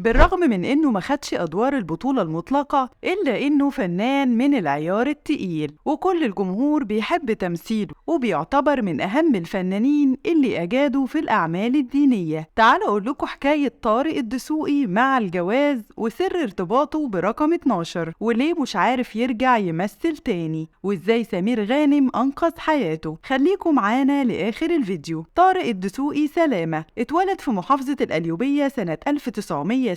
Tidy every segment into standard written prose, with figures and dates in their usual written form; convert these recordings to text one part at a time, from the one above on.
بالرغم من إنه ما خدش أدوار البطولة المطلقة إلا إنه فنان من العيار التقيل، وكل الجمهور بيحب تمثيله، وبيعتبر من أهم الفنانين اللي أجادوا في الأعمال الدينية. تعالوا أقول لكم حكاية طارق الدسوقي مع الجواز وسر ارتباطه برقم 12، وليه مش عارف يرجع يمثل تاني، وإزاي سمير غانم أنقذ حياته. خليكم معانا لآخر الفيديو. طارق الدسوقي سلامة اتولد في محافظة القليوبية سنة 1957.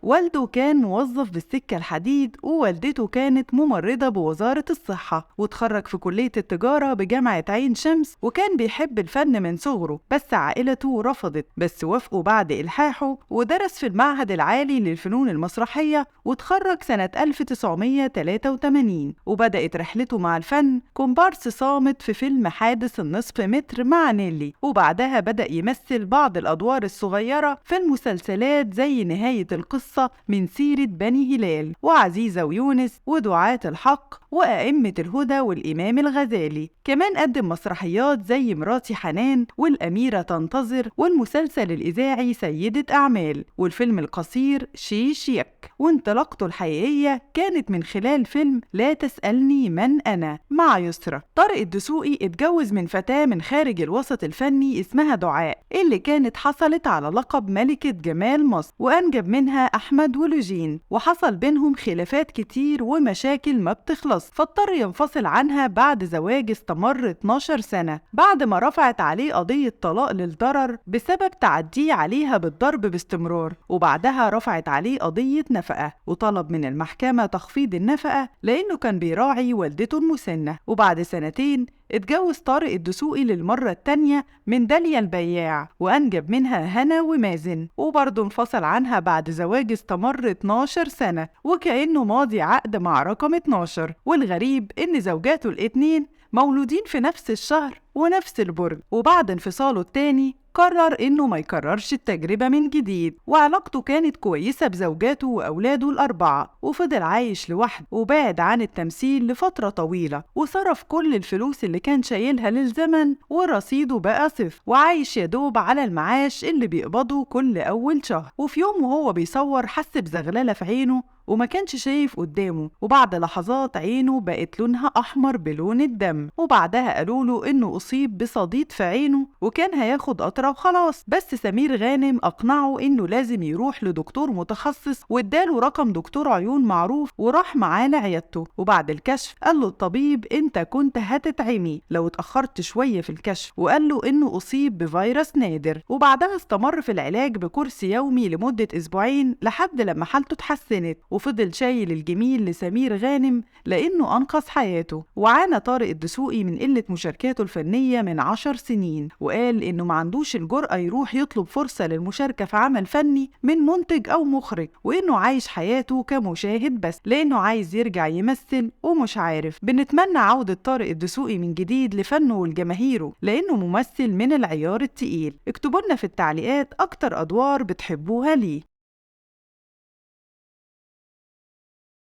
والده كان موظف بالسكة الحديد، ووالدته كانت ممرضة بوزارة الصحة، وتخرج في كلية التجارة بجامعة عين شمس، وكان بيحب الفن من صغره، بس عائلته رفضت، بس وافقوا بعد إلحاحه، ودرس في المعهد العالي للفنون المسرحية، وتخرج سنة 1983. وبدأت رحلته مع الفن كومبارس صامت في فيلم حادث النصف متر مع نيلي، وبعدها بدأ يمثل بعض الأدوار الصغيرة في المسلسلات زي نهاية القصة، من سيرة بني هلال، وعزيزة ويونس، ودعاة الحق، وأئمة الهدى، والإمام الغزالي. كمان قدم مسرحيات زي مراتي حنان، والأميرة تنتظر، والمسلسل الإذاعي سيدة أعمال، والفيلم القصير شيش يك. وانطلاقته الحقيقية كانت من خلال فيلم لا تسألني من أنا مع يسرا. طارق الدسوقي اتجوز من فتاة من خارج الوسط الفني اسمها دعاء، اللي كانت حصلت على لقب ملكة جمال مصر، وأنجب منها أحمد ولوجين، وحصل بينهم خلافات كتير ومشاكل ما بتخلص، فاضطر ينفصل عنها بعد زواج استمر 12 سنة، بعد ما رفعت عليه قضية طلاق للضرر بسبب تعديه عليها بالضرب باستمرار. وبعدها رفعت عليه قضية نفقة، وطلب من المحكمة تخفيض النفقة لأنه كان بيراعي والدته المسنة. وبعد سنتين اتجوز طارق الدسوقي للمرة التانية من داليا البياع، وأنجب منها هنا ومازن، وبرضه انفصل عنها بعد زواج استمر 12 سنة، وكأنه ماضي عقد مع رقم 12. والغريب إن زوجاته الاتنين مولودين في نفس الشهر ونفس البرج. وبعد انفصاله التاني قرر إنه ما يكررش التجربة من جديد، وعلاقته كانت كويسة بزوجاته وأولاده الأربعة، وفضل عايش لوحده، وبعد عن التمثيل لفترة طويلة، وصرف كل الفلوس اللي كان شايلها للزمن، ورصيده بقى صفر، وعايش يدوب على المعاش اللي بيقبضه كل أول شهر. وفي يوم وهو بيصور حس بزغللة في عينه، وما كانش شايف قدامه، وبعد لحظات عينه بقت لونها أحمر بلون الدم. وبعدها قالوله إنه أصيب بصديد في عينه، وكان هياخد قطرة وخلاص، بس سمير غانم أقنعه إنه لازم يروح لدكتور متخصص، واداله رقم دكتور عيون معروف، وراح معاه لعيادته. وبعد الكشف قال له الطبيب إنت كنت هتتعمي لو اتأخرت شوية في الكشف، وقال له إنه أصيب بفيروس نادر. وبعدها استمر في العلاج بكرسي يومي لمدة أسبوعين لحد لما حالته اتحسنت، وفضل شايل الجميل لسمير غانم لأنه أنقذ حياته. وعانى طارق الدسوقي من قلة مشاركاته الفنية من 10 سنين، وقال إنه ما عندوش الجرأة يروح يطلب فرصة للمشاركة في عمل فني من منتج أو مخرج، وإنه عايش حياته كمشاهد بس، لأنه عايز يرجع يمثل ومش عارف. بنتمنى عودة طارق الدسوقي من جديد لفنه والجماهيره، لأنه ممثل من العيار التقيل. اكتبوا لنا في التعليقات أكتر أدوار بتحبوها ليه.